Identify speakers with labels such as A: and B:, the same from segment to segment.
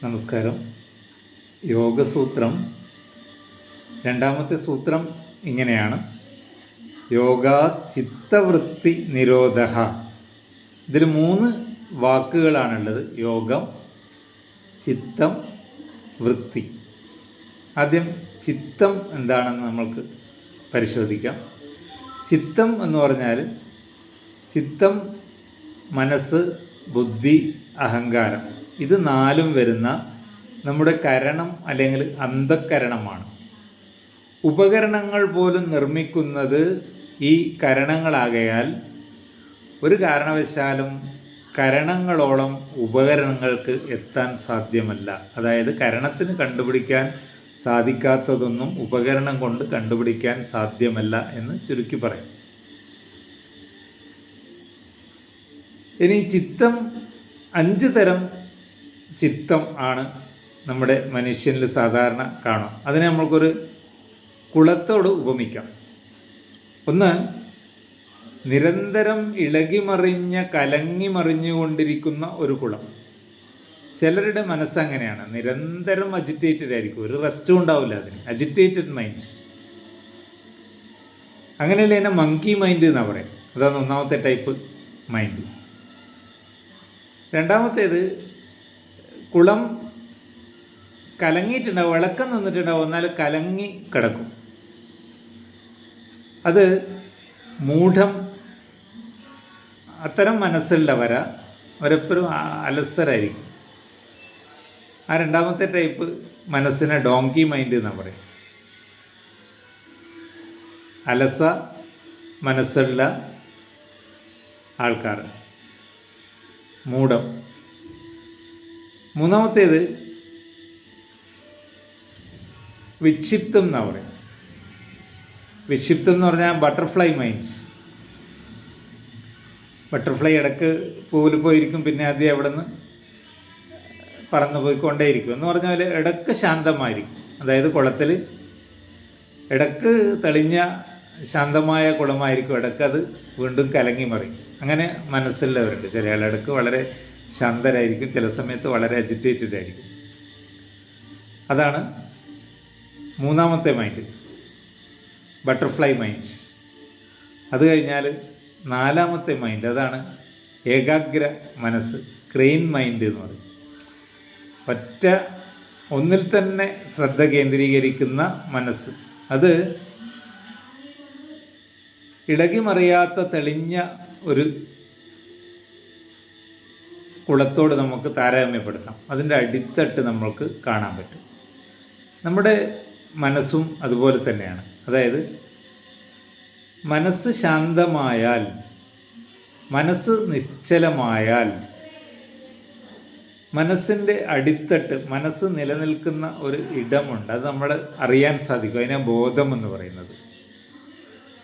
A: നമസ്കാരം. യോഗസൂത്രം രണ്ടാമത്തെ സൂത്രം ഇങ്ങനെയാണ്: യോഗാ ചിത്തവൃത്തി നിരോധ. ഇതിൽ 3 വാക്കുകളാണുള്ളത്: യോഗം, ചിത്തം, വൃത്തി. ആദ്യം ചിത്തം എന്താണെന്ന് നമ്മൾക്ക് പരിശോധിക്കാം. ചിത്തം എന്ന് പറഞ്ഞാൽ ചിത്തം മനസ്സ്, ബുദ്ധി, അഹങ്കാരം, ഇത് 4 വരുന്ന നമ്മുടെ കരണം അല്ലെങ്കിൽ അന്ധക്കരണമാണ്. ഉപകരണങ്ങൾ പോലും നിർമ്മിക്കുന്നത് ഈ കരണങ്ങളാകയാൽ ഒരു കാരണവശാലും കരണങ്ങളോളം ഉപകരണങ്ങൾക്ക് എത്താൻ സാധ്യമല്ല. അതായത് കരണത്തിന് കണ്ടുപിടിക്കാൻ സാധിക്കാത്തതൊന്നും ഉപകരണം കൊണ്ട് കണ്ടുപിടിക്കാൻ സാധ്യമല്ല എന്ന് ചുരുക്കി പറയും. ഇനി ചിത്തം 5 തരം ചിത്തം ആണ് നമ്മുടെ മനുഷ്യനിൽ സാധാരണ കാണാം. അതിനെ നമ്മൾക്കൊരു കുളത്തോട് ഉപമിക്കാം. ഒന്ന്, നിരന്തരം ഇളകിമറിഞ്ഞ കലങ്ങിമറിഞ്ഞുകൊണ്ടിരിക്കുന്ന ഒരു കുളം. ചിലരുടെ മനസ്സങ്ങനെയാണ്, നിരന്തരം അജിറ്റേറ്റഡ് ആയിരിക്കും, ഒരു റെസ്റ്റും ഉണ്ടാവില്ല അതിന്, അജിറ്റേറ്റഡ് മൈൻഡ്. അങ്ങനെയല്ല എന്നെ മങ്കി മൈൻഡ് എന്നാണ് പറയും. അതാണ് ഒന്നാമത്തെ ടൈപ്പ് മൈൻഡ്. രണ്ടാമത്തേത്, കുളം കലങ്ങിയിട്ടുണ്ടാവും, ഇളക്കം നിന്നിട്ടുണ്ടാവും, എന്നാൽ കലങ്ങി കിടക്കും. അത് മൂഢം. അത്തരം അവരെപ്പോഴും അലസരായിരിക്കും. ആ രണ്ടാമത്തെ ടൈപ്പ് മനസ്സിനെ ഡോങ്കി മൈൻഡ് എന്നാണ് പറയും. അലസ മനസ്സുള്ള ആൾക്കാർ, മൂഢം. മൂന്നാമത്തേത് വിക്ഷിപ്തം എന്നാണ് പറയും. വിക്ഷിപ്തം എന്ന് പറഞ്ഞാൽ ബട്ടർഫ്ലൈ മൈൻഡ്സ്. ബട്ടർഫ്ലൈ ഇടയ്ക്ക് പൂവിൽ പോയിരിക്കും, പിന്നെ ആദ്യം അവിടെ നിന്ന് പറന്നു പോയിക്കൊണ്ടേയിരിക്കും എന്ന് പറഞ്ഞാൽ ഇടയ്ക്ക് ശാന്തമായിരിക്കും. അതായത് കുളത്തിൽ ഇടയ്ക്ക് തെളിഞ്ഞ ശാന്തമായ കുളമായിരിക്കും, ഇടയ്ക്ക് അത് വീണ്ടും കലങ്ങി മറിയും. അങ്ങനെ മനസ്സുള്ളവരുണ്ട്. ചില ആളിടക്ക് വളരെ ശാന്തരായിരിക്കും, ചില സമയത്ത് വളരെ അജിറ്റേറ്റഡ് ആയിരിക്കും. അതാണ് മൂന്നാമത്തെ മൈൻഡ്, ബട്ടർഫ്ലൈ മൈൻഡ്. അത് കഴിഞ്ഞാൽ 4ാമത്തെ മൈൻഡ്, അതാണ് ഏകാഗ്ര മനസ്സ്, ക്രെയിൻ മൈൻഡ് എന്ന് പറയും. ഒന്നിൽ തന്നെ ശ്രദ്ധ കേന്ദ്രീകരിക്കുന്ന മനസ്സ്. അത് ഇളകിമറിയാത്ത തെളിഞ്ഞ ഒരു കുളത്തോട് നമുക്ക് താരതമ്യപ്പെടുത്താം. അതിൻ്റെ അടിത്തട്ട് നമ്മൾക്ക് കാണാൻ പറ്റും. നമ്മുടെ മനസ്സും അതുപോലെ തന്നെയാണ്. അതായത് മനസ്സ് ശാന്തമായാൽ, മനസ്സ് നിശ്ചലമായാൽ, മനസ്സിൻ്റെ അടിത്തട്ട്, മനസ്സ് നിലനിൽക്കുന്ന ഒരു ഇടമുണ്ട്, അത് നമ്മൾ അറിയാൻ സാധിക്കും. അതിനെ ബോധം എന്ന് പറയുന്നത്.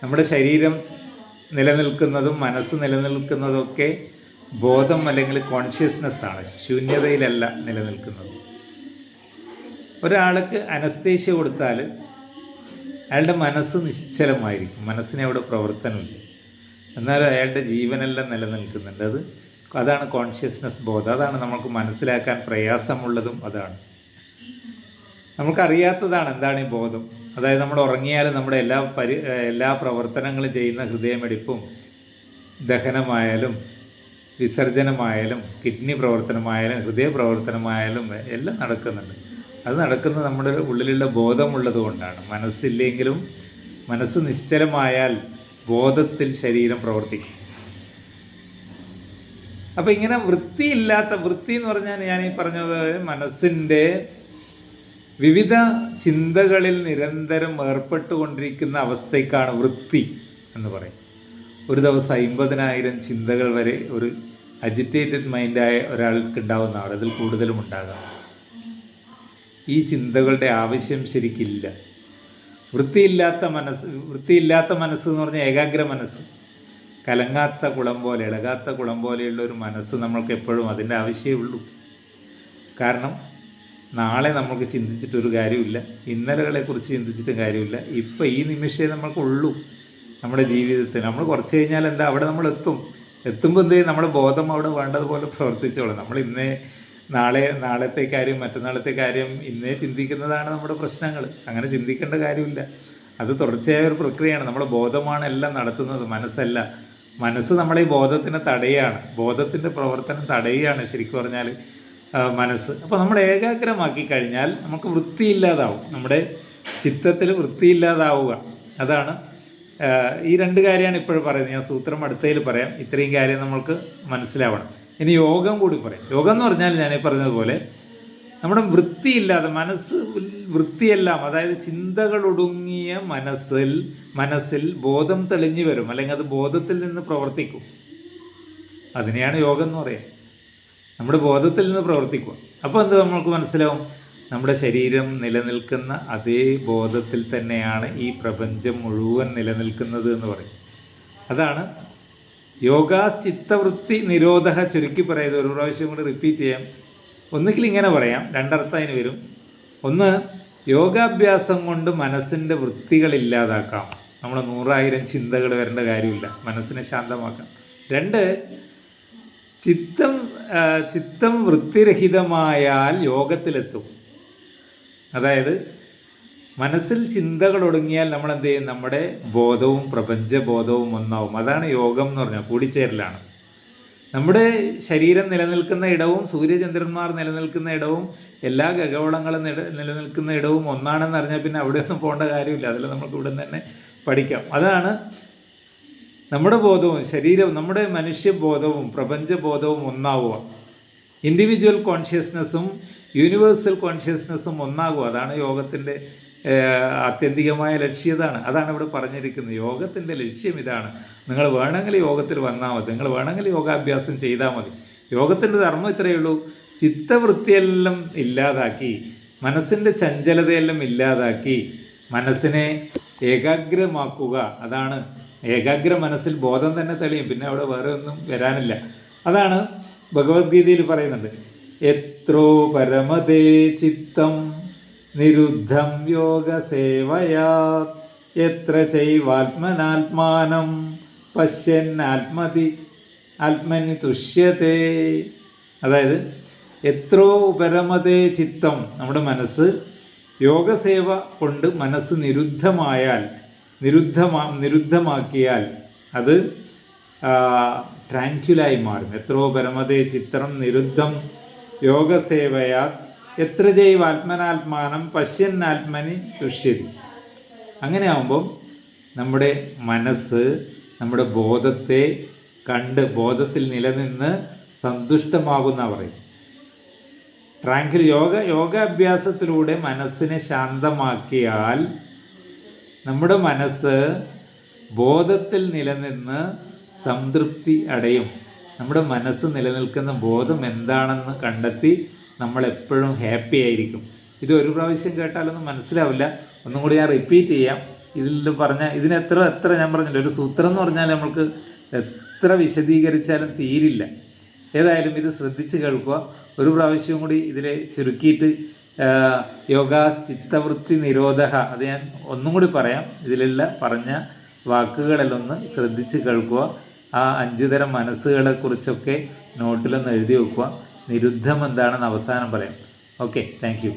A: നമ്മുടെ ശരീരം നിലനിൽക്കുന്നതും മനസ്സ് നിലനിൽക്കുന്നതൊക്കെ ബോധം അല്ലെങ്കിൽ കോൺഷ്യസ്നെസ്സാണ്, ശൂന്യതയിലല്ല നിലനിൽക്കുന്നത്. ഒരാൾക്ക് അനസ്തേഷ്യ കൊടുത്താൽ അയാളുടെ മനസ്സ് നിശ്ചലമായിരിക്കും, മനസ്സിന് അവിടെ പ്രവർത്തനമില്ല, എന്നാലും അയാളുടെ ജീവനെല്ലാം നിലനിൽക്കുന്നുണ്ട്. അതാണ് കോൺഷ്യസ്നെസ്, ബോധം. അതാണ് നമുക്ക് മനസ്സിലാക്കാൻ പ്രയാസമുള്ളതും. അതാണ് നമുക്കറിയാത്തതാണ് എന്താണ് ഈ ബോധം. അതായത് നമ്മൾ ഉറങ്ങിയാലും നമ്മുടെ എല്ലാ പ്രവർത്തനങ്ങളും ചെയ്യുന്ന ഹൃദയമിടിപ്പും ദഹനമായാലും വിസർജനമായാലും കിഡ്നി പ്രവർത്തനമായാലും ഹൃദയ പ്രവർത്തനമായാലും എല്ലാം നടക്കുന്നുണ്ട്. അത് നടക്കുന്നത് നമ്മുടെ ഉള്ളിലുള്ള ബോധമുള്ളത് കൊണ്ടാണ്. മനസ്സില്ലെങ്കിലും മനസ്സ് നിശ്ചലമായാൽ ബോധത്തിൽ ശരീരം പ്രവർത്തിക്കും. അപ്പോൾ ഇങ്ങനെ വൃത്തി എന്ന് പറഞ്ഞാൽ ഞാൻ ഈ പറഞ്ഞത് മനസ്സിൻ്റെ വിവിധ ചിന്തകളിൽ നിരന്തരം ഏർപ്പെട്ടുകൊണ്ടിരിക്കുന്ന അവസ്ഥയ്ക്കാണ് വൃത്തി എന്ന് പറയും. ഒരു ദിവസം 50,000 ചിന്തകൾ വരെ ഒരു അജിറ്റേറ്റഡ് മൈൻഡായ ഒരാൾക്ക് ഉണ്ടാവുന്നതാണ്, അതിൽ കൂടുതലും ഉണ്ടാകാം. ഈ ചിന്തകളുടെ ആവശ്യം ശരിക്കില്ല. വൃത്തിയില്ലാത്ത മനസ്സ് എന്ന് പറഞ്ഞാൽ ഏകാഗ്ര മനസ്സ്, കലങ്ങാത്ത കുളം പോലെ, ഇളകാത്ത കുളം പോലെയുള്ള ഒരു മനസ്സ് നമ്മൾക്ക് എപ്പോഴും അതിൻ്റെ ആവശ്യമേ ഉള്ളൂ. കാരണം നാളെ നമുക്ക് ചിന്തിച്ചിട്ടൊരു കാര്യമില്ല, ഇന്നലകളെക്കുറിച്ച് ചിന്തിച്ചിട്ടും കാര്യമില്ല. ഇപ്പോൾ ഈ നിമിഷമേ നമ്മൾക്കുള്ളൂ നമ്മുടെ ജീവിതത്തിൽ. നമ്മൾ കുറച്ച് കഴിഞ്ഞാൽ അവിടെ നമ്മൾ എത്തുമ്പോൾ എന്ത് ചെയ്യും, നമ്മുടെ ബോധം അവിടെ വേണ്ടതുപോലെ പ്രവർത്തിച്ചോളാം. നമ്മൾ ഇന്നേ നാളത്തെ കാര്യം മറ്റന്നാളത്തെ കാര്യം ഇന്നേ ചിന്തിക്കുന്നതാണ് നമ്മുടെ പ്രശ്നങ്ങൾ. അങ്ങനെ ചിന്തിക്കേണ്ട കാര്യമില്ല. അത് തുടർച്ചയായ ഒരു പ്രക്രിയയാണ്. നമ്മുടെ ബോധമാണ് എല്ലാം നടത്തുന്നത്, മനസ്സല്ല. മനസ്സ് നമ്മളെ ഈ ബോധത്തിനെ തടയുകയാണ്, ബോധത്തിൻ്റെ പ്രവർത്തനം തടയുകയാണ് ശരിക്കും പറഞ്ഞാൽ മനസ്സ്. അപ്പോൾ നമ്മൾ ഏകാഗ്രമാക്കി കഴിഞ്ഞാൽ നമുക്ക് വൃത്തിയില്ലാതാവും, നമ്മുടെ ചിത്തത്തിൽ വൃത്തിയില്ലാതാവുക. അതാണ് ഈ രണ്ട് കാര്യമാണ് ഇപ്പോഴും പറയുന്നത്. ഞാൻ സൂത്രം അടുത്തതിൽ പറയാം. ഇത്രയും കാര്യം നമ്മൾക്ക് മനസ്സിലാവണം. ഇനി യോഗം കൂടി പറയാം. യോഗം എന്ന് പറഞ്ഞാൽ ഞാൻ പറഞ്ഞതുപോലെ നമ്മുടെ വൃത്തിയില്ലാതെ മനസ്സ് വൃത്തിയെല്ലാം, അതായത് ചിന്തകൾ ഒടുങ്ങിയ മനസ്സിൽ ബോധം തെളിഞ്ഞു വരും, അല്ലെങ്കിൽ അത് ബോധത്തിൽ നിന്ന് പ്രവർത്തിക്കും. അതിനെയാണ് യോഗം എന്ന് പറയുക. നമ്മുടെ ബോധത്തിൽ നിന്ന് പ്രവർത്തിക്കുക. അപ്പോൾ എന്ത് നമ്മൾക്ക് മനസ്സിലാവും? നമ്മുടെ ശരീരം നിലനിൽക്കുന്ന അതേ ബോധത്തിൽ തന്നെയാണ് ഈ പ്രപഞ്ചം മുഴുവൻ നിലനിൽക്കുന്നത് എന്ന് പറയും. അതാണ് യോഗാശ്ചിത്തവൃത്തി നിരോധ. ചുരുക്കി പറയുന്നത് ഒരു പ്രാവശ്യം കൂടി റിപ്പീറ്റ് ചെയ്യാം. ഒന്നുകിൽ ഇങ്ങനെ പറയാം, രണ്ടർത്ഥം അതിന് വരും. ഒന്ന്, യോഗാഭ്യാസം കൊണ്ട് മനസ്സിൻ്റെ വൃത്തികളില്ലാതാക്കാം. നമ്മൾ 100,000 ചിന്തകൾ വരേണ്ട കാര്യമില്ല, മനസ്സിനെ ശാന്തമാക്കാം. രണ്ട്, ചിത്തം വൃത്തിരഹിതമായാൽ യോഗത്തിലെത്തും. അതായത് മനസ്സിൽ ചിന്തകൾ ഒടുങ്ങിയാൽ നമ്മൾ എന്ത് ചെയ്യും? നമ്മുടെ ബോധവും പ്രപഞ്ചബോധവും ഒന്നാവും. അതാണ് യോഗം എന്ന് പറഞ്ഞാൽ, കൂടിച്ചേരലാണ്. നമ്മുടെ ശരീരം നിലനിൽക്കുന്ന ഇടവും സൂര്യചന്ദ്രന്മാർ നിലനിൽക്കുന്ന ഇടവും എല്ലാ ഖഗോളങ്ങളും നിലനിൽക്കുന്ന ഇടവും ഒന്നാണെന്ന് അറിഞ്ഞാൽ പിന്നെ അവിടെ ഒന്നും പോകേണ്ട കാര്യമില്ല. അതിൽ നമുക്ക് ഇവിടെ നിന്ന് തന്നെ പഠിക്കാം. അതാണ് നമ്മുടെ ബോധവും ശരീരവും നമ്മുടെ മനുഷ്യബോധവും പ്രപഞ്ചബോധവും ഒന്നാവുക. Individual കോൺഷ്യസ്നെസ്സും universal കോൺഷ്യസ്നെസ്സും ഒന്നാകുക. അതാണ് യോഗത്തിൻ്റെ ആത്യന്തികമായ ലക്ഷ്യതാണ്. അതാണ് ഇവിടെ പറഞ്ഞിരിക്കുന്നത്. യോഗത്തിൻ്റെ ലക്ഷ്യം ഇതാണ്. നിങ്ങൾ വേണമെങ്കിൽ യോഗത്തിൽ വന്നാൽ മതി, നിങ്ങൾ വേണമെങ്കിൽ യോഗാഭ്യാസം ചെയ്താൽ മതി. യോഗത്തിൻ്റെ ധർമ്മം ഇത്രയേ ഉള്ളൂ. ചിത്തവൃത്തിയെല്ലാം ഇല്ലാതാക്കി, മനസ്സിൻ്റെ ചഞ്ചലതയെല്ലാം ഇല്ലാതാക്കി മനസ്സിനെ ഏകാഗ്രമാക്കുക. അതാണ് ഏകാഗ്ര മനസ്സിൽ ബോധം തന്നെ തെളിയും, പിന്നെ അവിടെ വേറെ ഒന്നും വരാനില്ല. അതാണ് ഭഗവത്ഗീതയിൽ പറയുന്നത്. എത്രോ പരമതേ ചിത്തം നിരുദ്ധം യോഗസേവയാ എത്ര ചൈവാത്മനാത്മാനം ആത്മനി തുഷ്യത്തെ. അതായത് എത്രോ പരമതേ ചിത്തം, നമ്മുടെ മനസ്സ് യോഗസേവ കൊണ്ട് മനസ്സ് നിരുദ്ധമാക്കിയാൽ അത് ട്രാങ്ക്യുലായി മാറും. എത്രോ പരമതേ ചിത്രം നിരുദ്ധം യോഗസേവയാ എത്ര ജൈവ ആത്മനാത്മാനം പശ്യന്നാത്മനി തുഷ്യതി. അങ്ങനെ ആകുമ്പം നമ്മുടെ മനസ്സ് നമ്മുടെ ബോധത്തെ കണ്ട് ബോധത്തിൽ നിലനിന്ന് സന്തുഷ്ടമാകുന്ന പറയും. യോഗാഭ്യാസത്തിലൂടെ മനസ്സിനെ ശാന്തമാക്കിയാൽ നമ്മുടെ മനസ്സ് ബോധത്തിൽ നിലനിന്ന് സംതൃപ്തി അടയും. നമ്മുടെ മനസ്സ് നിലനിൽക്കുന്ന ബോധം എന്താണെന്ന് കണ്ടെത്തി നമ്മളെപ്പോഴും ഹാപ്പി ആയിരിക്കും. ഇത് ഒരു പ്രാവശ്യം കേട്ടാലൊന്നും മനസ്സിലാവില്ല. ഒന്നും കൂടി ഞാൻ റിപ്പീറ്റ് ചെയ്യാം. ഇതിൽ പറഞ്ഞ എത്ര ഞാൻ പറഞ്ഞില്ല, ഒരു സൂത്രം എന്ന് പറഞ്ഞാൽ നമ്മൾക്ക് എത്ര വിശദീകരിച്ചാലും തീരില്ല. ഏതായാലും ഇത് ശ്രദ്ധിച്ച് കേൾക്കുക. ഒരു പ്രാവശ്യം കൂടി ഇതിൽ ചുരുക്കിയിട്ട് യോഗാശ്ചിത്തവൃത്തി നിരോധ, അത് ഞാൻ ഒന്നും കൂടി പറയാം. ഇതിലുള്ള പറഞ്ഞ വാക്കുകളെല്ലാം ഒന്ന് ശ്രദ്ധിച്ച് കേൾക്കുക. ആ 5 തരം മനസ്സുകളെക്കുറിച്ചൊക്കെ നോട്ടിലൊന്ന് എഴുതി വെക്കുക. നിരുദ്ധം എന്താണെന്ന് അവസാനം പറയാം. Okay, thank you.